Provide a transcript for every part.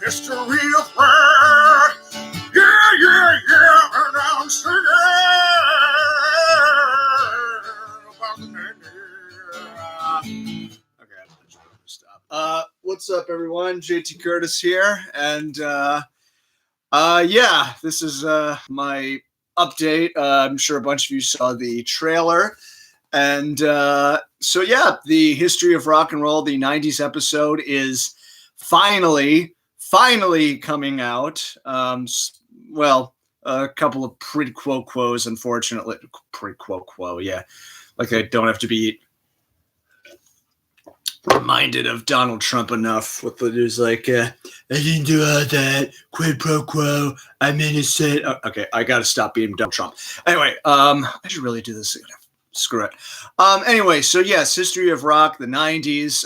history of rock. Yeah, yeah, yeah, and I'm singing about the 90s. Okay, I should stop. What's up, everyone? JT Curtis here, and yeah, this is my update. I'm sure a bunch of you saw the trailer. And so, yeah, the history of rock and roll, the 90s episode is finally coming out. Well, a couple of quos, unfortunately. Quo, yeah. Like I don't have to be reminded of Donald Trump enough with the news like, I didn't do all that, quid pro quo, I'm innocent. Oh, okay, I got to stop being Donald Trump. Anyway, I should really do this. Screw it. Anyway, so yes, history of rock, the 90s.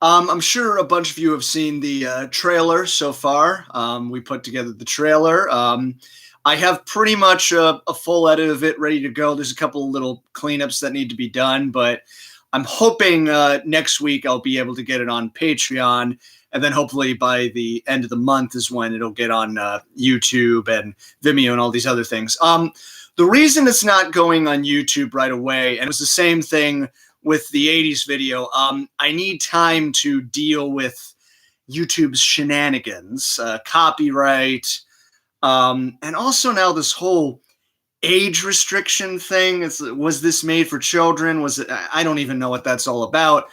I'm sure a bunch of you have seen the trailer so far. We put together the trailer. I have pretty much a full edit of it ready to go. There's a couple of little cleanups that need to be done, but I'm hoping next week I'll be able to get it on Patreon, and then hopefully by the end of the month is when it'll get on YouTube and Vimeo and all these other things. The reason it's not going on YouTube right away, and it was the same thing with the 80s video, I need time to deal with YouTube's shenanigans, copyright, and also now this whole age restriction thing. Was this made for children? Was it? I don't even know what that's all about.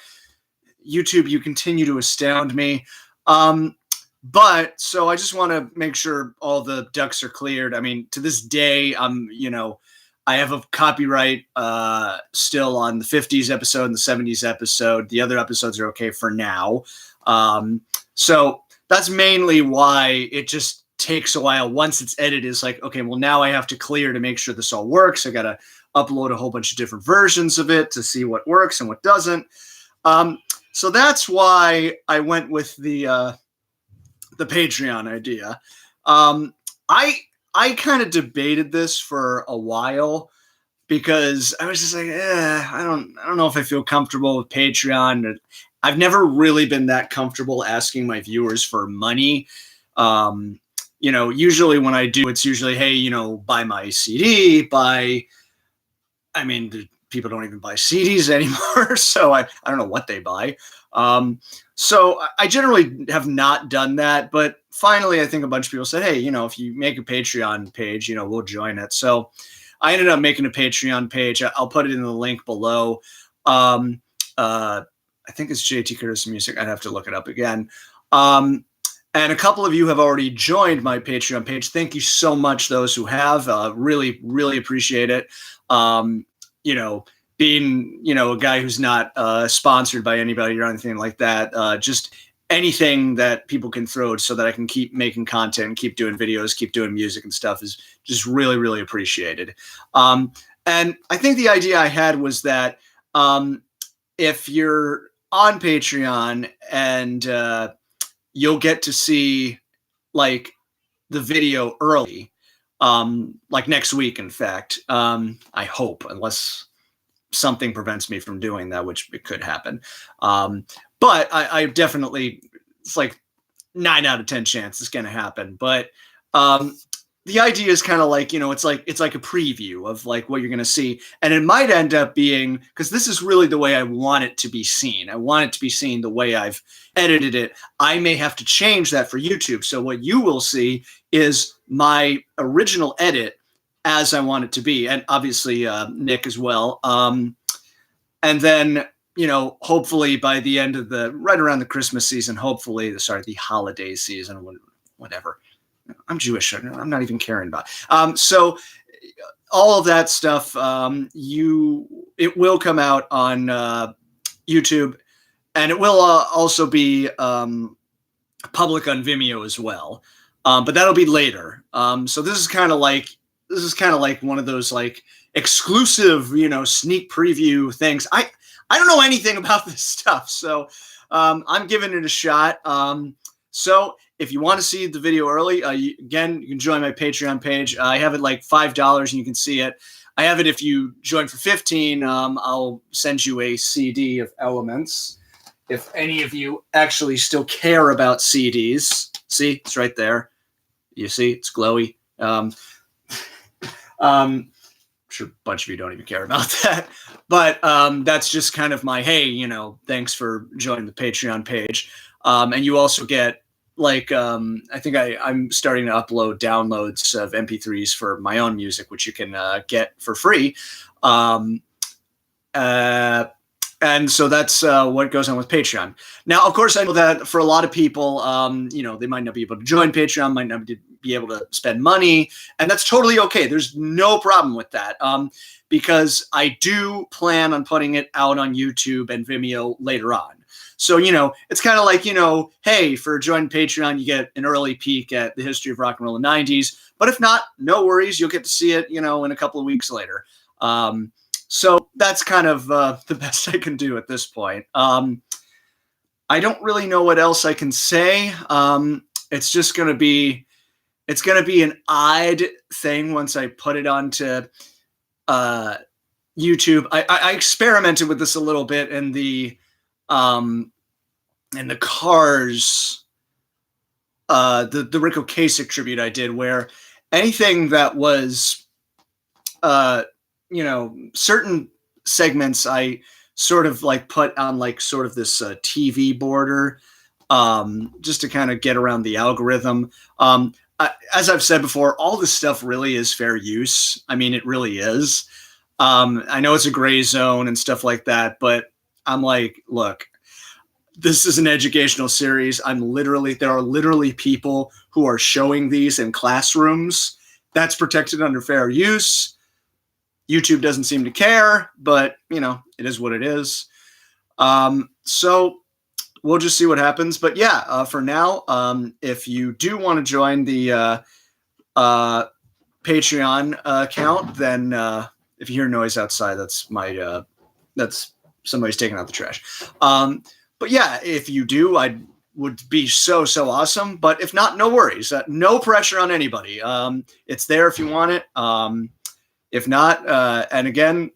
YouTube, you continue to astound me. But so I just want to make sure all the ducks are cleared. I mean, to this day, I have a copyright still on the 50s episode and the 70s episode. The other episodes are okay for now. So that's mainly why it just takes a while. Once it's edited, it's like, okay, well, now I have to clear to make sure this all works. I got to upload a whole bunch of different versions of it to see what works and what doesn't. So that's why I went with the Patreon idea. I kind of debated this for a while because I was just like, I don't know if I feel comfortable with Patreon. I've never really been that comfortable asking my viewers for money. Usually when I do, it's usually, hey, buy my CD, people don't even buy CDs anymore, so I don't know what they buy. So I generally have not done that, but finally I think a bunch of people said, hey, if you make a Patreon page, we'll join it. So I ended up making a Patreon page. I'll put it in the link below. I think it's JT Curtis Music. I'd have to look it up again. And a couple of you have already joined my Patreon page. Thank you so much, those who have. Really, really appreciate it. Being, a guy who's not sponsored by anybody or anything like that, just anything that people can throw so that I can keep making content, keep doing videos, keep doing music and stuff is just really, really appreciated. And I think the idea I had was that if you're on Patreon and you'll get to see like the video early, like next week, in fact, I hope, unless something prevents me from doing that, which it could happen. But I definitely, it's like 9 out of 10 chance it's going to happen. But the idea is kind of like, it's like a preview of like what you're going to see. And it might end up being, because this is really the way I want it to be seen. I want it to be seen the way I've edited it. I may have to change that for YouTube. So what you will see is my original edit as I want it to be. And obviously Nick as well. And then, hopefully by the end of right around the Christmas season, the holiday season, whatever. I'm Jewish. I'm not even caring about. So all of that stuff, it will come out on YouTube, and it will also be public on Vimeo as well. But that'll be later. So this is kind of like one of those like exclusive, sneak preview things. I don't know anything about this stuff, so I'm giving it a shot. So if you want to see the video early, you can join my Patreon page. I have it like $5 and you can see it. I have it if you join for $15. I'll send you a CD of Elements. if any of you actually still care about CDs. See, it's right there. You see, it's glowy. I'm sure a bunch of you don't even care about that, but that's just kind of my, hey, you know, thanks for joining the Patreon page. And you also get like, I think I'm starting to upload downloads of MP3s for my own music, which you can get for free. And so that's what goes on with Patreon. Now, of course, I know that for a lot of people, you know, they might not be able to join Patreon, might not be able to spend money, and that's totally okay. There's no problem with that, because I do plan on putting it out on YouTube and Vimeo later on. So, you know, it's kind of like, you know, hey, for joining Patreon, you get an early peek at the history of rock and roll in the 90s. But if not, no worries. You'll get to see it, you know, in a couple of weeks later. So that's kind of the best I can do at this point. I don't really know what else I can say. It's just going to be, it's going to be an odd thing once I put it onto YouTube. I experimented with this a little bit in the Cars, the Rick Ocasek tribute I did, where anything that was, you know, certain segments I sort of like put on like sort of this TV border, just to kind of get around the algorithm. As I've said before, all this stuff really is fair use. I mean, it really is. I know it's a gray zone and stuff like that, but I'm like, look, this is an educational series. There are literally people who are showing these in classrooms. That's protected under fair use. YouTube doesn't seem to care, but you know, it is what it is. So we'll just see what happens. But yeah, for now, if you do want to join the Patreon account, then if you hear noise outside, that's my that's somebody's taking out the trash. But yeah, if you do, I would be so awesome. But if not, no worries. No pressure on anybody. It's there if you want it. If not, and again,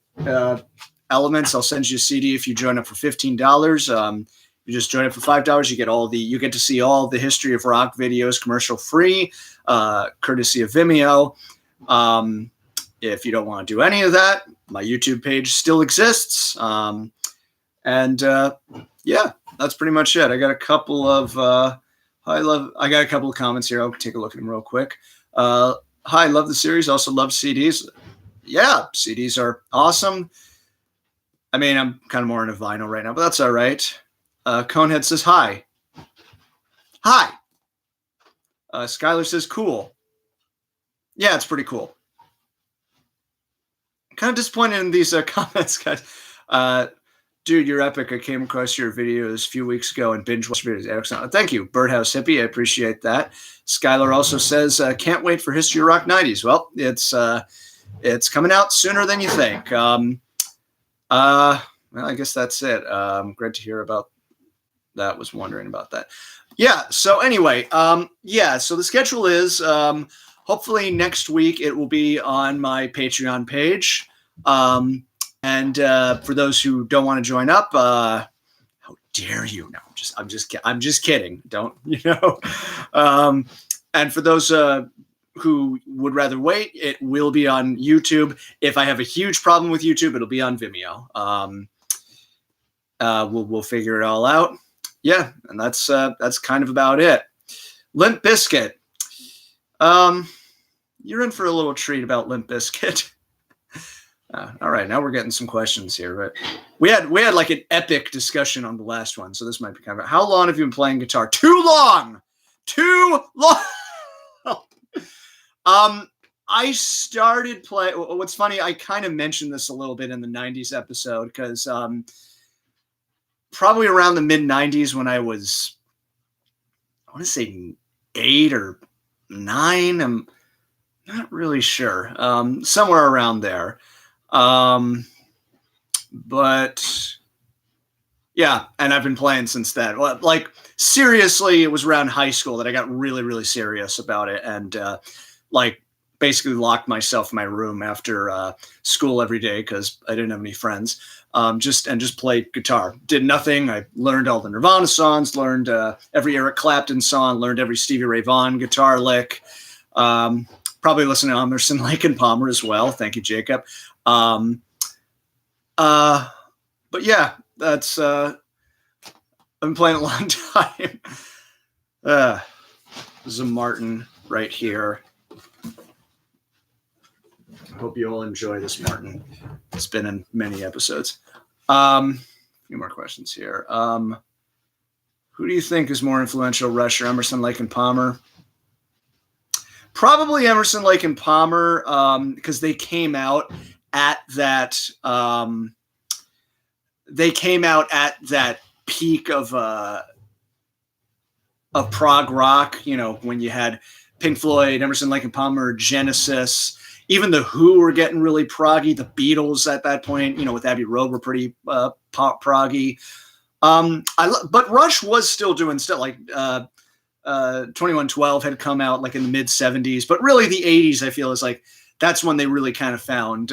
Elements, I'll send you a CD if you join up for $15. You just join up for $5. You get to see all the history of rock videos commercial free, courtesy of Vimeo. If you don't want to do any of that, my YouTube page still exists. Yeah, that's pretty much it. I got a couple of comments here. I'll take a look at them real quick. Hi, love the series. Also love CDs. Yeah, CDs are awesome. I mean, I'm kind of more into vinyl right now, but that's all right. Conehead says hi. Hi. Skylar says cool. Yeah, it's pretty cool. Kind of disappointed in these comments, guys. Dude, you're epic. I came across your videos a few weeks ago and binge watched videos. Excellent. Thank you, Birdhouse Hippie. I appreciate that. Skylar also says, can't wait for History of Rock 90s. Well, it's coming out sooner than you think. Well, I guess that's it. Great to hear about that. Was wondering about that. Yeah. So anyway, yeah. So the schedule is hopefully next week it will be on my Patreon page. And for those who don't want to join up, how dare you? No, I'm just kidding. Don't, you know? And for those who would rather wait, it will be on YouTube. If I have a huge problem with YouTube, it'll be on Vimeo. We'll figure it all out. Yeah, and that's kind of about it. Limp Bizkit. You're in for a little treat about Limp Bizkit. All right, now we're getting some questions here. But we had like an epic discussion on the last one, so this might be kind of. How long have you been playing guitar? Too long. I started playing. What's funny, I kind of mentioned this a little bit in the '90s episode because probably around the mid '90s when I was, I want to say 8 or 9. I'm not really sure. Somewhere around there. But yeah, and I've been playing since then. Like seriously, it was around high school that I got really, really serious about it. And like basically locked myself in my room after school every day because I didn't have any friends. Just played guitar. Did nothing. I learned all the Nirvana songs, learned every Eric Clapton song, learned every Stevie Ray Vaughan guitar lick. Probably listened to Emerson, Lake and Palmer as well. Thank you, Jacob. But yeah, that's I've been playing a long time. This is a Martin right here. Hope you all enjoy this Martin. It's been in many episodes. A few more questions here. Who do you think is more influential, Rush or Emerson, Lake and Palmer? Probably Emerson, Lake and Palmer, because they came out at that. They came out at that peak of prog rock. You know, when you had Pink Floyd, Emerson, Lake and Palmer, Genesis. Even the Who were getting really proggy. The Beatles at that point, you know, with Abbey Road were pretty pop proggy. But Rush was still doing stuff like 2112 had come out like in the mid 70s, but really the 80s, I feel, is like that's when they really kind of found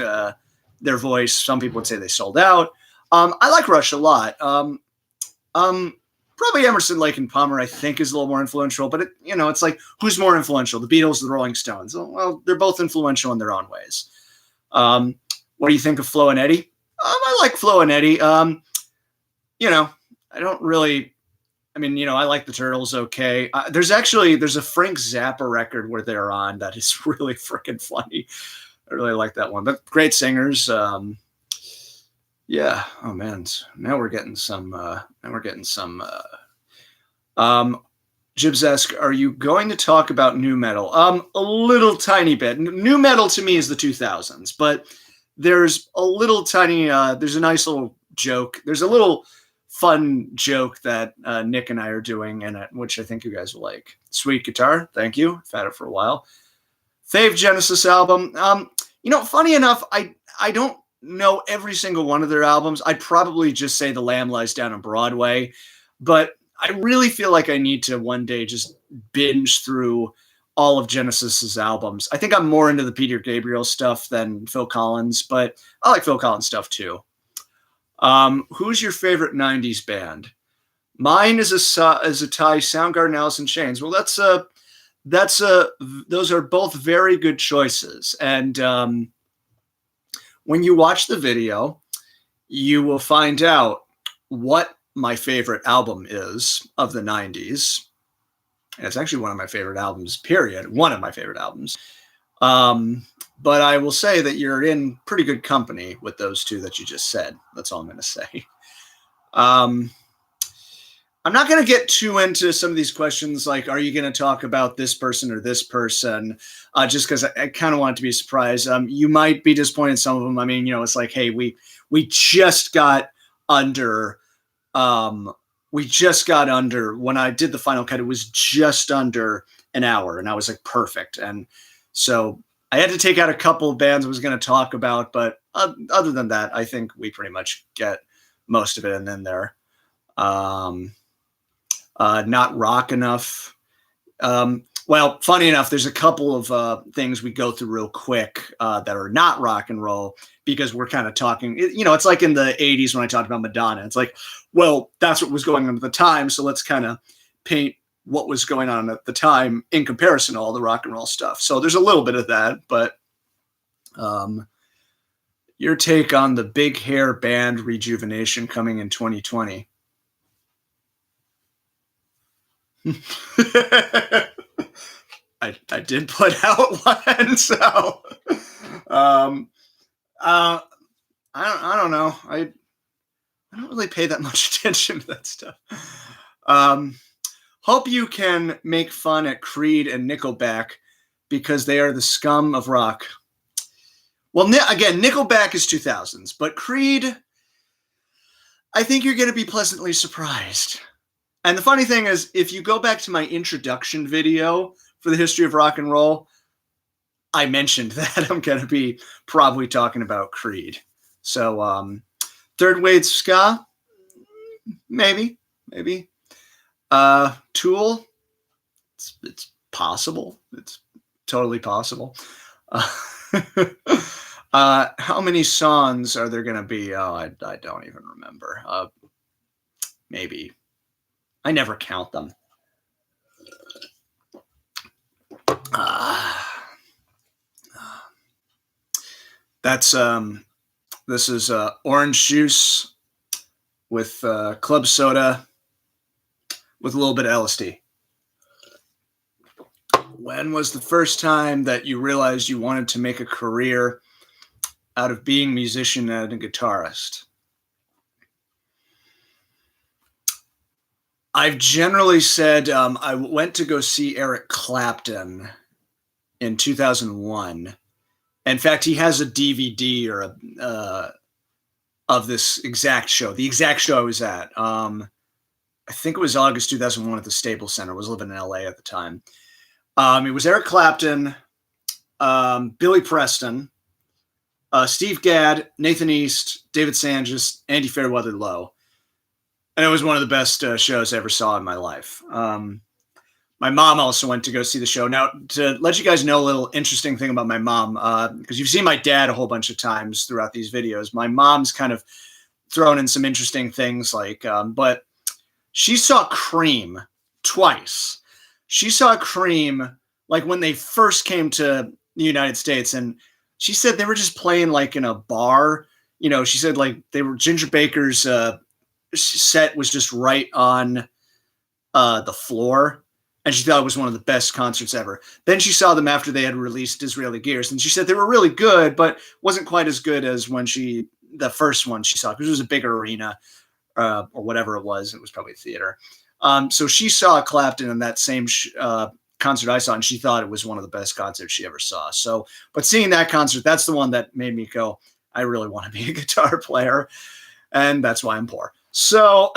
their voice. Some people would say they sold out. I like Rush a lot. Probably Emerson, Lake and Palmer, I think, is a little more influential, but it's like, who's more influential, the Beatles or the Rolling Stones? Well, they're both influential in their own ways. What do you think of Flo and Eddie? I like Flo and Eddie. I don't really, I like the Turtles. Okay. There's a Frank Zappa record where they're on that is really freaking funny. I really like that one, but great singers. Yeah. Oh man. Now we're getting some. Jibs-esque, are you going to talk about new metal? A little tiny bit. New metal to me is the 2000s, but there's a little tiny. There's a nice little joke. There's a little fun joke that Nick and I are doing in it, which I think you guys will like. Sweet guitar. Thank you. I've had it for a while. Fave Genesis album. Funny enough, I don't know every single one of their albums. I'd probably just say The Lamb Lies Down on Broadway, but I really feel like I need to one day just binge through all of Genesis's albums. I think I'm more into the Peter Gabriel stuff than Phil Collins, but I like Phil Collins stuff too. Who's your favorite 90s band? Mine is a tie, Soundgarden, Alice in Chains. Well, those are both very good choices. And when you watch the video, you will find out what my favorite album is of the 90s. And it's actually one of my favorite albums, period. One of my favorite albums. But I will say that you're in pretty good company with those two that you just said. That's all I'm going to say. I'm not going to get too into some of these questions, like, are you going to talk about this person or this person? Just because I kind of want it to be a surprise. You might be disappointed in some of them. It's like, hey, we just got under. We just got under, when I did the final cut, it was just under an hour, and I was like, perfect. And so I had to take out a couple of bands I was going to talk about, but other than that, I think we pretty much get most of it. And then there, not rock enough. Well, funny enough, there's a couple of things we go through real quick that are not rock and roll, because we're kind of talking, it's like in the 80s when I talked about Madonna. It's like, well, that's what was going on at the time, so let's kind of paint what was going on at the time in comparison to all the rock and roll stuff. So there's a little bit of that, but your take on the big hair band rejuvenation coming in 2020. I did put out one, so I don't know. I don't really pay that much attention to that stuff. Hope you can make fun at Creed and Nickelback because they are the scum of rock. Well, again, Nickelback is 2000s, but Creed, I think you're going to be pleasantly surprised. And the funny thing is, if you go back to my introduction video for the history of rock and roll, I mentioned that I'm going to be probably talking about Creed. So third wave ska, maybe. Tool, it's possible. It's totally possible. How many songs are there going to be? Oh, I don't even remember. Maybe. I never count them. That's this is orange juice with club soda with a little bit of LSD. When was the first time that you realized you wanted to make a career out of being a musician and a guitarist? I've generally said I went to go see Eric Clapton in 2001. In fact, he has a DVD or of this exact show, the exact show I was at. I think it was August 2001 at the Staples Center. I was living in LA at the time. It was Eric Clapton, Billy Preston, Steve Gadd, Nathan East, David Sanchez, Andy Fairweather Lowe. And it was one of the best shows I ever saw in my life. My mom also went to go see the show. Now, to let you guys know a little interesting thing about my mom, because you've seen my dad a whole bunch of times throughout these videos. My mom's kind of thrown in some interesting things, like, but she saw Cream twice. She saw Cream like when they first came to the United States, and she said they were just playing like in a bar. You know, she said like they were Ginger Baker's set was just right on the floor, and she thought it was one of the best concerts ever. Then she saw them after they had released Israeli Gears, and she said they were really good, but wasn't quite as good as when the first one she saw, because it was a bigger arena or whatever it was. It was probably a theater. So she saw Clapton in that same concert I saw, and she thought it was one of the best concerts she ever saw. So, but seeing that concert, that's the one that made me go, I really want to be a guitar player, and that's why I'm poor. So,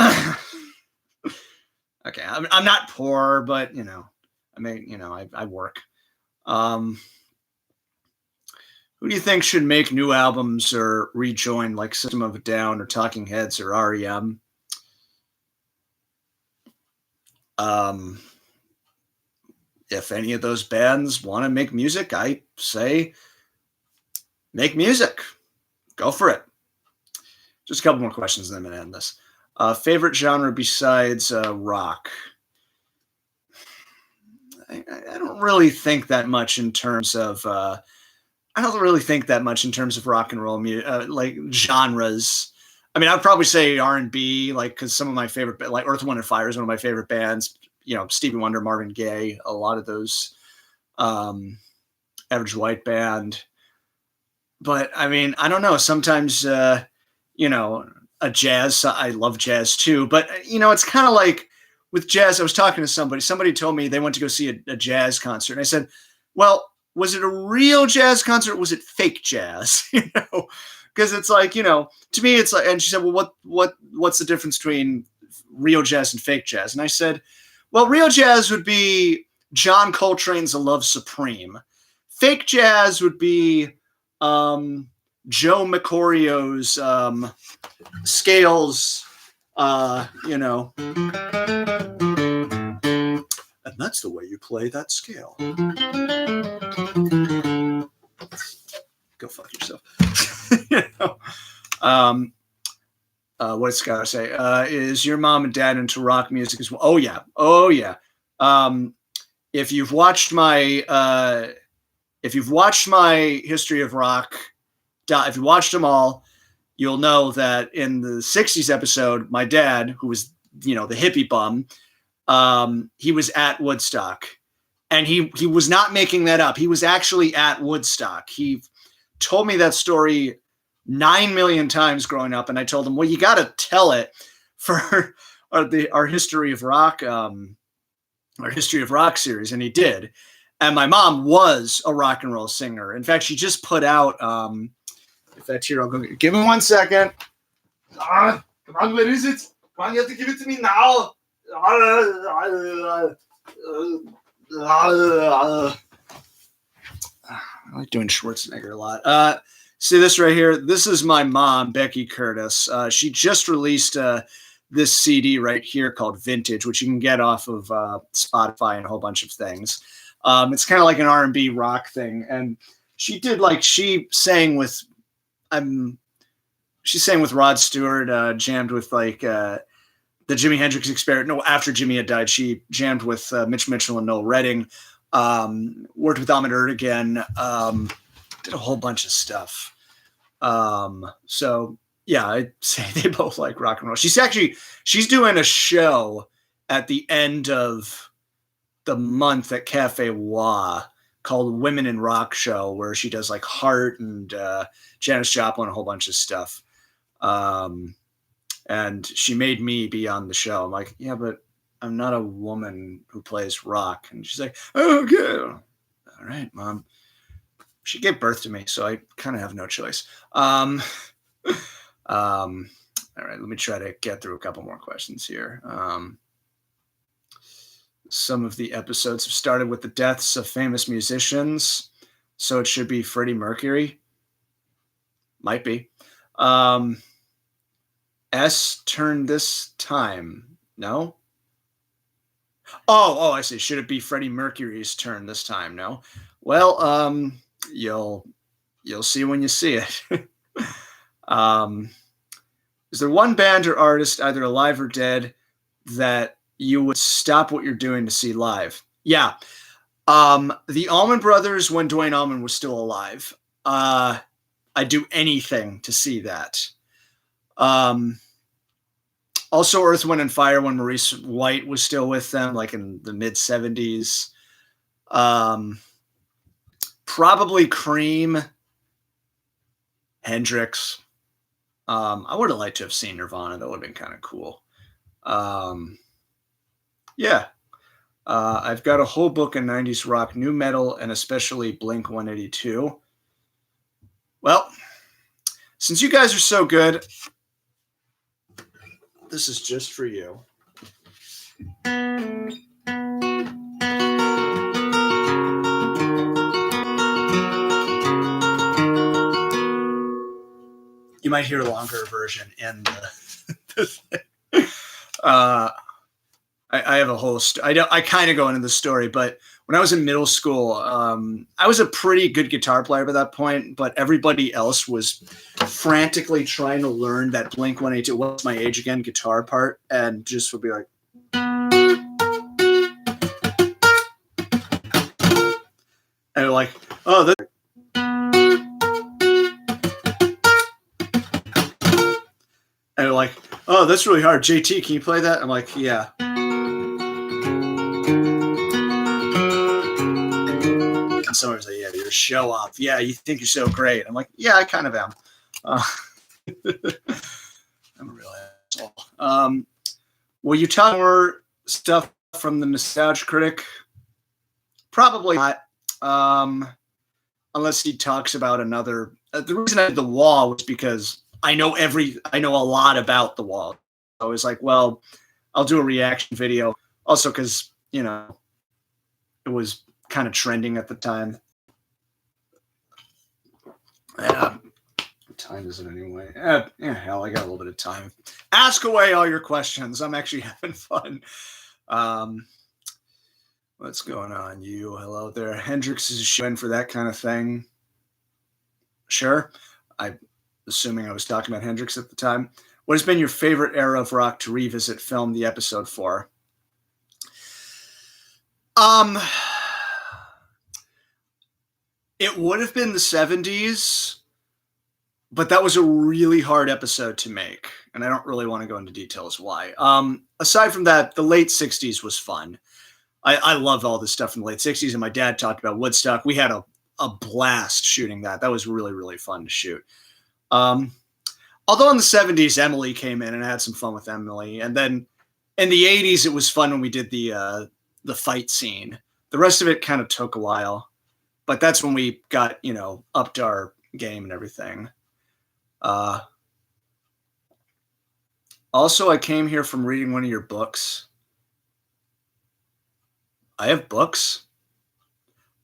okay, I'm not poor, but I work. Who do you think should make new albums or rejoin, like System of a Down or Talking Heads or REM? If any of those bands want to make music, I say make music. Go for it. Just a couple more questions and then I'm going to end this. Favorite genre besides rock? I don't really think that much in terms of rock and roll music, like genres. I mean, I'd probably say R&B, like, because some of my favorite, like Earth, Wind & Fire is one of my favorite bands. You know, Stevie Wonder, Marvin Gaye, a lot of those, Average White Band. But I mean, I don't know. Sometimes, a jazz. I love jazz too. But it's kind of like with jazz. I was talking to somebody. Somebody told me they went to go see a jazz concert, and I said, "Well, was it a real jazz concert? Or was it fake jazz?" Because it's like, to me, it's like. And she said, "Well, what's the difference between real jazz and fake jazz?" And I said, well, real jazz would be John Coltrane's A Love Supreme. Fake jazz would be Joe Mercurio's scales, and that's the way you play that scale. Go fuck yourself. What's Scott say? Is your mom and dad into rock music as well? Oh yeah. If you've watched my history of rock, if you watched them all, you'll know that in the 60s episode, my dad, who was the hippie bum, he was at Woodstock, and he was not making that up. He was actually at Woodstock. He told me that story 9 million times growing up, and I told him, well, you got to tell it for our history of rock, series, and he did. And my mom was a rock and roll singer. In fact, she just put out. If that's here, I'll go. Give me 1 second. Come on, where is it? Come on, you have to give it to me now. I like doing Schwarzenegger a lot. See this right here? This is my mom, Becky Curtis. She just released this CD right here called Vintage, which you can get off of Spotify and a whole bunch of things. It's kind of like an R&B rock thing. And She did she sang with I'm she sang with Rod Stewart, jammed with the Jimi Hendrix Experience. No, after Jimmy had died, she jammed with Mitch Mitchell and Noel Redding. Worked with Ahmet Ertegun. Did a whole bunch of stuff. So yeah, I'd say they both like rock and roll. She's doing a show at the end of the month at Cafe Wah called Women in Rock Show, where she does like Heart and Janis Joplin, a whole bunch of stuff. And she made me be on the show. I'm like, yeah, but I'm not a woman who plays rock. And she's like, oh, okay. All right, Mom. She gave birth to me, so I kind of have no choice. All right, let me try to get through a couple more questions here. Some of the episodes have started with the deaths of famous musicians, so it should be Freddie Mercury. Might be. S turn this time. No? Oh, I see. Should it be Freddie Mercury's turn this time? No. Well, you'll see when you see it. Is there one band or artist, either alive or dead, that you would stop what you're doing to see live? Yeah. The Allman Brothers, when Duane Allman was still alive. I'd do anything to see that. Also Earth, Wind, and Fire when Maurice White was still with them, like in the mid-70s. Probably Cream, Hendrix. I would have liked to have seen Nirvana. That would have been kind of cool. Yeah. I've got a whole book of 90s rock, new metal, and especially Blink 182. Well, since you guys are so good, this is just for you. You might hear a longer version in the I have a whole I kind of go into the story, but when I was in middle school, I was a pretty good guitar player by that point, but everybody else was frantically trying to learn that Blink 182, what's my age again, guitar part, and just would be like, and like, oh, this, and like, oh, that's really hard. JT, can you play that? I'm like, yeah. And someone's like, yeah, you're a show off. Yeah, you think you're so great. I'm like, yeah, I kind of am. I'm a real asshole. Will you tell more stuff from the Nostalgia Critic? Probably not. Unless he talks about another. The reason I did The Wall was because I know a lot about The Wall. I was like, well, I'll do a reaction video. Also, because it was kind of trending at the time. What time is it anyway? Hell, I got a little bit of time. Ask away all your questions. I'm actually having fun. What's going on? Hello there. Hendrix is showing for that kind of thing. Sure. I'm assuming I was talking about Hendrix at the time. What has been your favorite era of rock to revisit, film the episode for? It would have been the 70s, but that was a really hard episode to make, and I don't really want to go into details why. Aside from that, the late 60s was fun. I love all this stuff in the late 60s, and my dad talked about Woodstock. We had a blast shooting that. That was really, really fun to shoot. Although in the 70s, Emily came in, and I had some fun with Emily. And then in the 80s, it was fun when we did the fight scene. The rest of it kind of took a while, but that's when we got, upped our game and everything. Also, I came here from reading one of your books. I have books.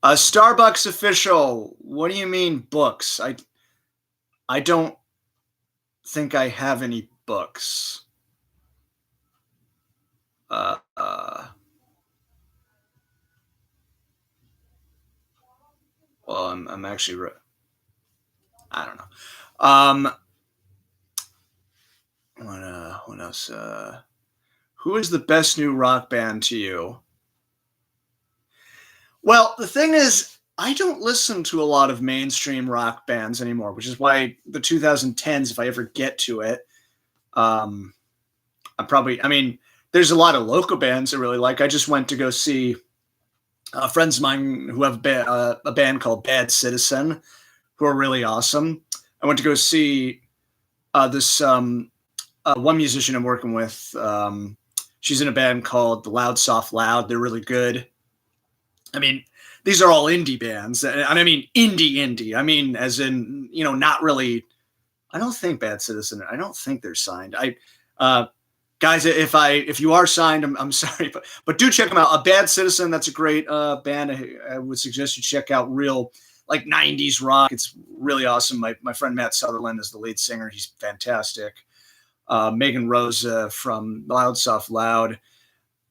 Starbucks official. What do you mean books? I don't think I have any books. Well, I'm actually, I don't know. What else? Who is the best new rock band to you? Well, the thing is, I don't listen to a lot of mainstream rock bands anymore, which is why the 2010s, if I ever get to it, um, I mean, there's a lot of local bands I really like. I just went to go see friends of mine who have a band called Bad Citizen, who are really awesome. I went to go see this one musician I'm working with. She's in a band called The Loud Soft Loud. They're really good. I mean, these are all indie bands, and I mean indie. I mean, as in, not really. I don't think Bad Citizen. I don't think they're signed. Uh, guys, if you are signed, I'm sorry, but do check them out. A Bad Citizen, that's a great band. I would suggest you check out real like 90s rock. It's really awesome. My friend Matt Sutherland is the lead singer. He's fantastic. Megan Rosa from Loud Soft Loud.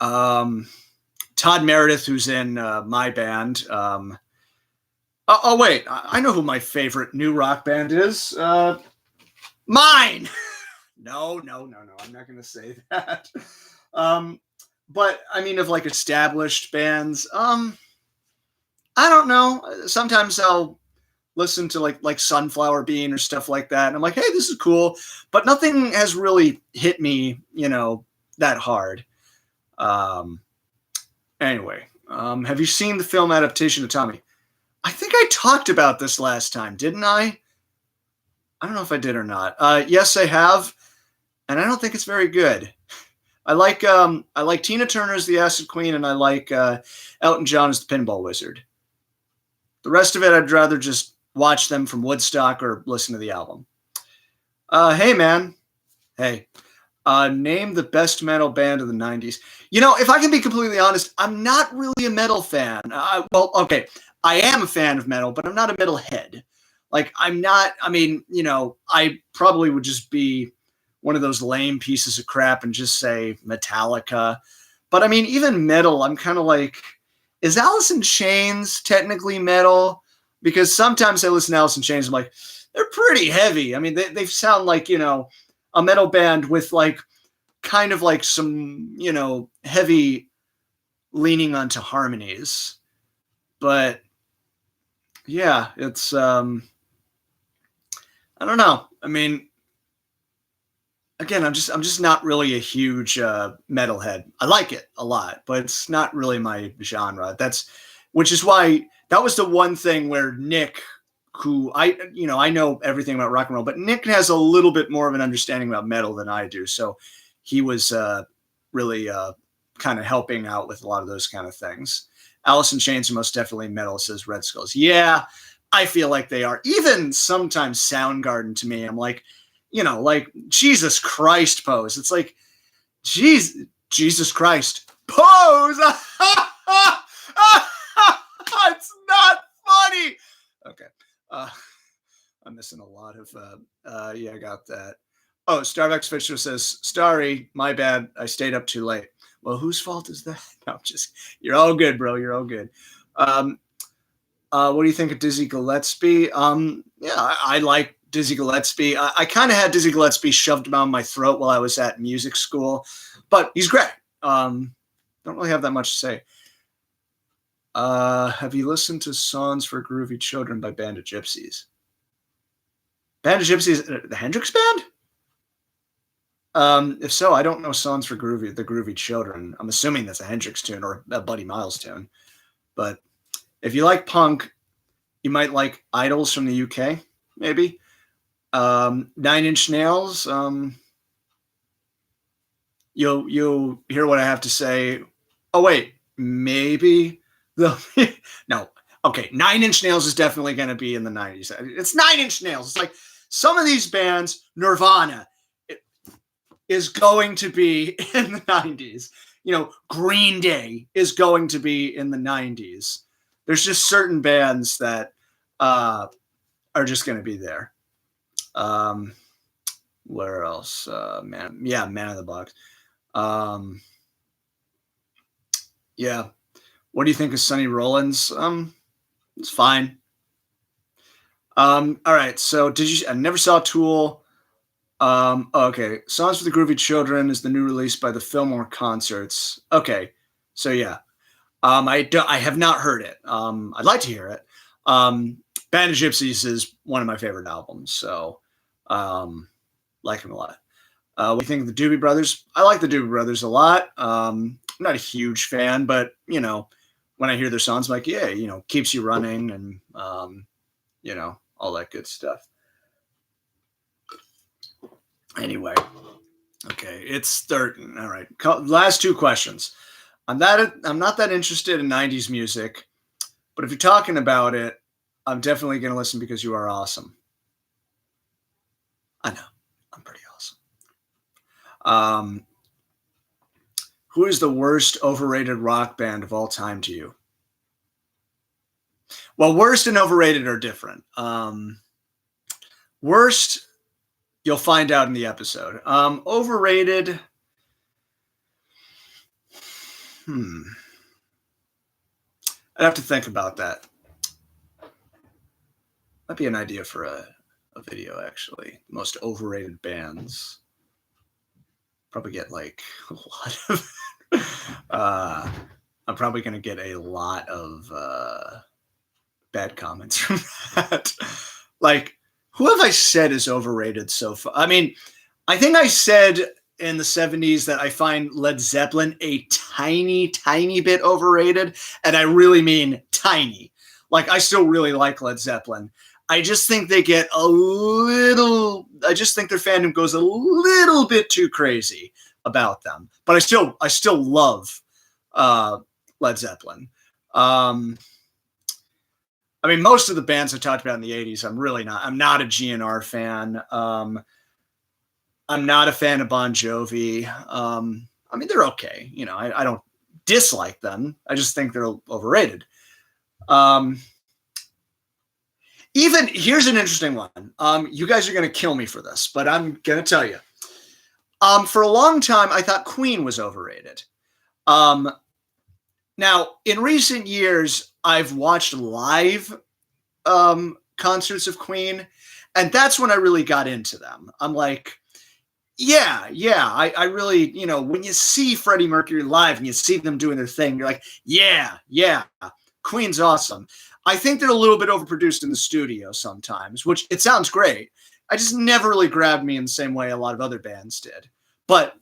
Todd Meredith, who's in my band. Wait, I know who my favorite new rock band is. Mine. No. I'm not going to say that. But I mean, of like established bands, I don't know. Sometimes I'll listen to like Sunflower Bean or stuff like that, and I'm like, hey, this is cool. But nothing has really hit me, that hard. Anyway, have you seen the film adaptation of Tommy? I think I talked about this last time, didn't I? I don't know if I did or not. Yes, I have, and I don't think it's very good. I like Tina Turner as the Acid Queen, and I like Elton John as the Pinball Wizard. The rest of it, I'd rather just watch them from Woodstock or listen to the album. Hey, man. Hey. Name the best metal band of the 90s. If I can be completely honest, I'm not really a metal fan. Well, okay, I am a fan of metal, but I'm not a metal head. Like, I'm not, I probably would just be one of those lame pieces of crap and just say Metallica. But I mean, even metal, I'm kind of like, is Alice in Chains technically metal? Because sometimes I listen to Alice in Chains, I'm like, they're pretty heavy. I mean, they sound like, a metal band with like kind of like some, heavy leaning onto harmonies. But yeah, it's I don't know. I mean, again, I'm just not really a huge metalhead. I like it a lot, but it's not really my genre. Which is why that was the one thing where Nick, who I know everything about rock and roll, but Nick has a little bit more of an understanding about metal than I do. So he was really kind of helping out with a lot of those kind of things. Alice in Chains are most definitely metal, says Red Skulls. Yeah, I feel like they are. Even sometimes Soundgarden to me, I'm like, like Jesus Christ Pose. It's like, Jesus Christ Pose. It's not funny. Okay. I'm missing a lot of, yeah, I got that. Oh, Starbucks Fisher says, sorry, my bad. I stayed up too late. Well, whose fault is that? No, you're all good, bro. You're all good. What do you think of Dizzy Gillespie? Yeah, I like Dizzy Gillespie. I kind of had Dizzy Gillespie shoved down my throat while I was at music school, but he's great. Don't really have that much to say. Have you listened to Songs for Groovy Children by Band of Gypsies? Band of Gypsies, the Hendrix Band? If so, I don't know Songs for the Groovy Children. I'm assuming that's a Hendrix tune or a Buddy Miles tune. But if you like punk, you might like Idols from the UK, maybe. 9 Inch Nails. You'll hear what I have to say. Oh wait, maybe no. Okay, 9 Inch Nails is definitely going to be in the 90s. It's 9 Inch Nails. It's like some of these bands, Nirvana is going to be in the 90s. Green Day is going to be in the 90s. There's just certain bands that are just going to be there. Where else? Man in the Box. Yeah. What do you think of Sonny Rollins? It's fine. All right. So did you? I never saw Tool. Okay. Songs for the Groovy Children is the new release by the Fillmore Concerts. Okay. So yeah. I have not heard it. I'd like to hear it. Um, Band of Gypsies is one of my favorite albums, so like them a lot. What do you think of the Doobie Brothers? I like the Doobie Brothers a lot. I'm not a huge fan, but when I hear their songs, I'm like, yeah, keeps you running and all that good stuff. Anyway, okay, it's third. All right, last two questions. I'm not that interested in '90s music, but if you're talking about it, I'm definitely going to listen because you are awesome. I know, I'm pretty awesome. Who is the worst overrated rock band of all time to you? Well, worst and overrated are different. Worst, you'll find out in the episode. Overrated. I'd have to think about that. Might be an idea for a video, actually. Most overrated bands. Probably get like a lot of. I'm probably going to get a lot of bad comments from that. Like, who have I said is overrated so far? I mean, I think I said in the 70s that I find Led Zeppelin a tiny, tiny bit overrated. And I really mean tiny. Like, I still really like Led Zeppelin. I just think they get I just think their fandom goes a little bit too crazy about them. But I still love Led Zeppelin. I mean, most of the bands I talked about in the 80s, I'm not a GNR fan. I'm not a fan of Bon Jovi. I mean, they're okay. I don't dislike them. I just think they're overrated. Even here's an interesting one. You guys are going to kill me for this, but I'm going to tell you. For a long time, I thought Queen was overrated. Now, in recent years, I've watched live concerts of Queen, and that's when I really got into them. I'm like, yeah, I really, when you see Freddie Mercury live and you see them doing their thing, you're like, yeah, Queen's awesome. I think they're a little bit overproduced in the studio sometimes, which it sounds great. I just never really grabbed me in the same way a lot of other bands did. But,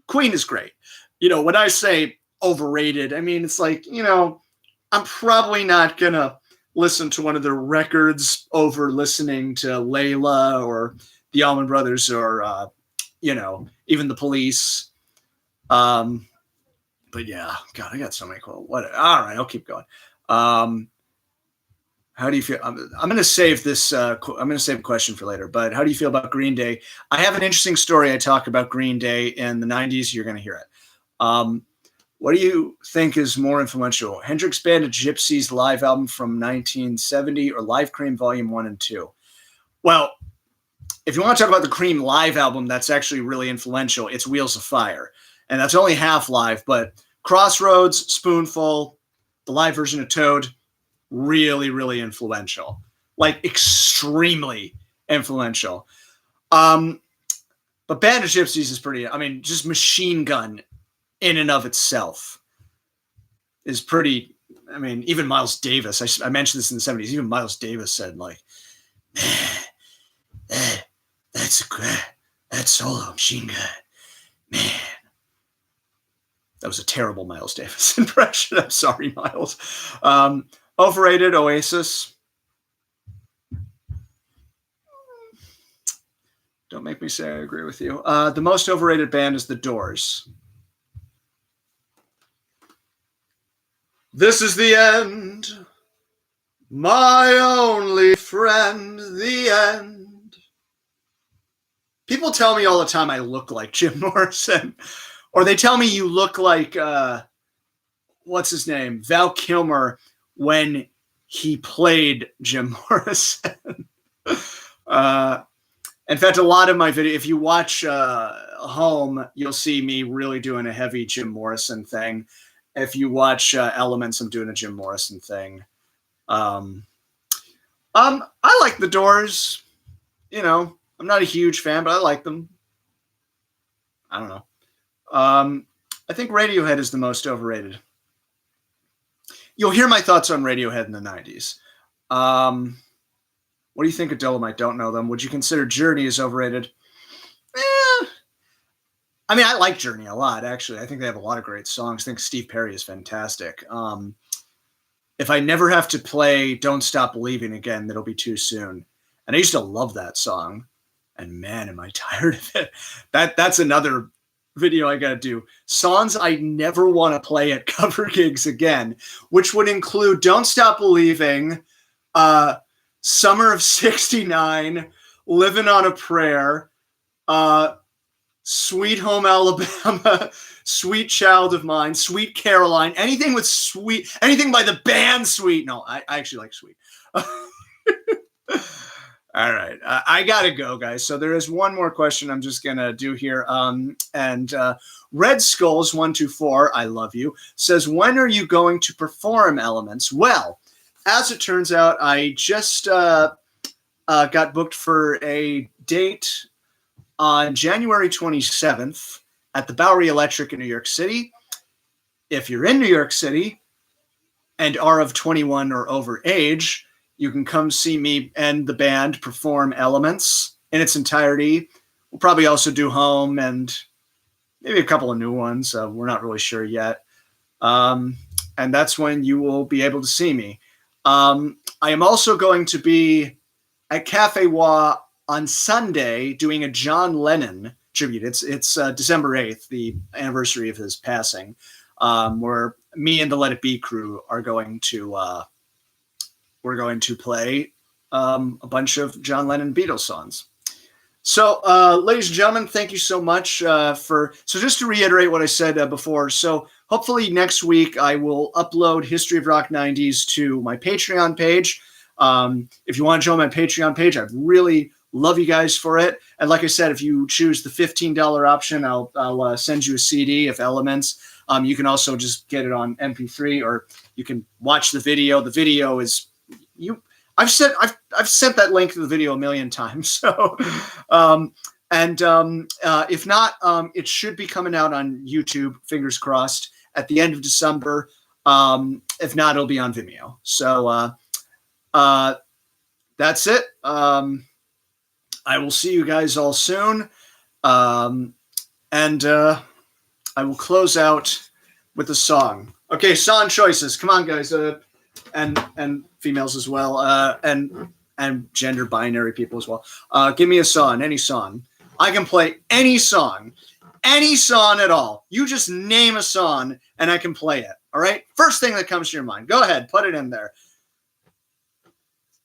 Queen is great. When I say overrated, I mean, it's like, I'm probably not going to listen to one of their records over listening to Layla or the Allman Brothers or, even the Police. But yeah, God, I got so many cool. All right, I'll keep going. How do you feel? I'm going to save this. I'm going to save a question for later. But how do you feel about Green Day? I have an interesting story. I talk about Green Day in the '90s. You're going to hear it. What do you think is more influential? Hendrix Band of Gypsies live album from 1970 or Live Cream Volume 1 and 2? Well, if you want to talk about the Cream live album, that's actually really influential. It's Wheels of Fire. And that's only half live, but Crossroads, Spoonful, the live version of Toad, really, really influential. Like, extremely influential. But Band of Gypsies is pretty, just Machine Gun in and of itself is pretty, even Miles Davis, I mentioned this in the 70s, even Miles Davis said, like, that's that solo Machine Gun, man. That was a terrible Miles Davis impression. I'm sorry, Miles. Overrated, Oasis. Don't make me say I agree with you. The most overrated band is The Doors. This is the end. My only friend, the end. People tell me all the time I look like Jim Morrison. Or they tell me you look like, what's his name? Val Kilmer when he played Jim Morrison. In fact, a lot of my video, if you watch Home, you'll see me really doing a heavy Jim Morrison thing. If you watch Elements, I'm doing a Jim Morrison thing. I like the Doors. You know, I'm not a huge fan, but I like them. I don't know. I think Radiohead is the most overrated. You'll hear my thoughts on Radiohead in the 90s. What do you think of Dolomite? Don't know them. Would you consider Journey as overrated? Eh, I mean, I like Journey a lot, actually. I think they have a lot of great songs. I think Steve Perry is fantastic. If I never have to play Don't Stop Believing again, it'll be too soon. And I used to love that song. And man, am I tired of it. That's another video I got to do. Songs I never want to play at cover gigs again, which would include Don't Stop Believing, Summer of 69, Living on a Prayer, Sweet Home Alabama, Sweet Child of Mine, Sweet Caroline, anything with Sweet, anything by the band Sweet. No, I actually like Sweet. All right. I got to go, guys. So there is one more question I'm just going to do here. Red Skulls 124, I love you, says, when are you going to perform Elements? Well, as it turns out, I just got booked for a date on January 27th at the Bowery Electric in New York City. If you're in New York City and are of 21 or over age, you can come see me and the band perform Elements in its entirety. We'll probably also do Home and maybe a couple of new ones. We're not really sure yet. And that's when you will be able to see me. I am also going to be at Cafe Wa on Sunday doing a John Lennon tribute. It's December 8th, the anniversary of his passing, where me and the Let It Be crew are going to we're going to play a bunch of John Lennon Beatles songs. So, ladies and gentlemen, thank you so much so just to reiterate what I said before. So hopefully next week I will upload History of Rock 90s to my Patreon page. If you want to join my Patreon page, I'd really love you guys for it. And like I said, if you choose the $15 option, I'll send you a CD of Elements. You can also just get it on MP3, or you can watch the video. The video is I've sent that link to the video a million times. So, if not, it should be coming out on YouTube, fingers crossed, at the end of December. If not, it'll be on Vimeo. So that's it. I will see you guys all soon. I will close out with a song. Okay, song choices. Come on, guys. And females as well, and gender binary people as well. Give me a song, any song. I can play any song at all. You just name a song and I can play it. All right. First thing that comes to your mind. Go ahead, put it in there.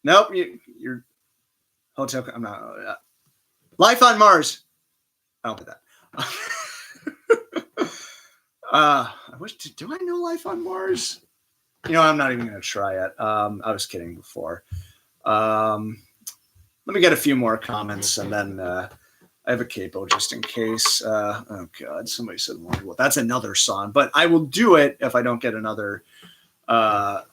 Nope, you're hotel. I'm not. Life on Mars. I don't put that. I wish. Do I know Life on Mars? You know, I'm not even going to try it. I was kidding before. Let me get a few more comments, and then I have a capo just in case. Oh, God. Somebody said Wonderwall. That's another song, but I will do it if I don't get another. What's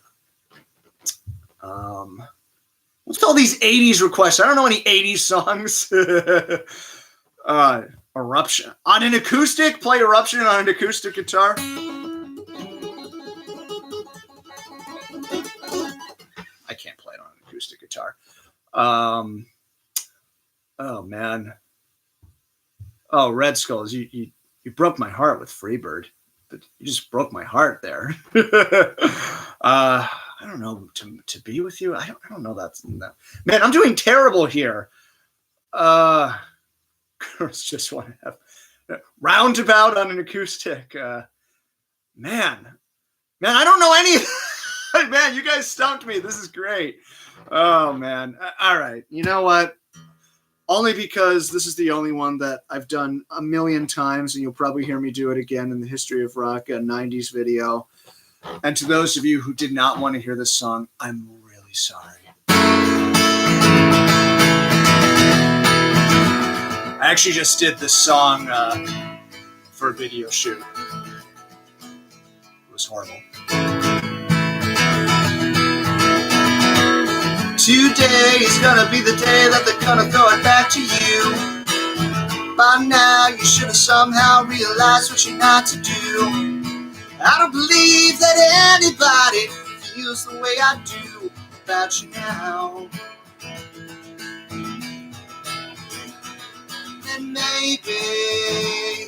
all these 80s requests? I don't know any 80s songs. Eruption. On an acoustic? Play Eruption on an acoustic guitar? I can't play it on an acoustic guitar. Oh man. Oh, Red Skulls, you broke my heart with Freebird. You just broke my heart there. I don't know, to be with you. I don't know that. Man, I'm doing terrible here. Girls just want to have Roundabout on an acoustic. Man, I don't know any. Man, you guys stumped me. This is great. Oh, man. All right. You know what? Only because this is the only one that I've done a million times, and you'll probably hear me do it again in the History of Rock 90s video. And to those of you who did not want to hear this song, I'm really sorry. I actually just did this song for a video shoot. It was horrible. Today is gonna be the day that they're gonna throw it back to you. By now you should have somehow realized what you're not to do. I don't believe that anybody feels the way I do about you now. And maybe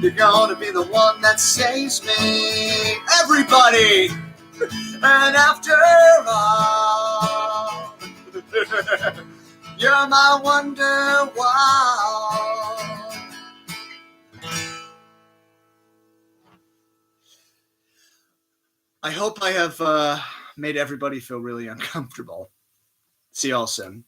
you're gonna be the one that saves me. Everybody! And after all, you're my wonder wall. I hope I have made everybody feel really uncomfortable. See y'all soon.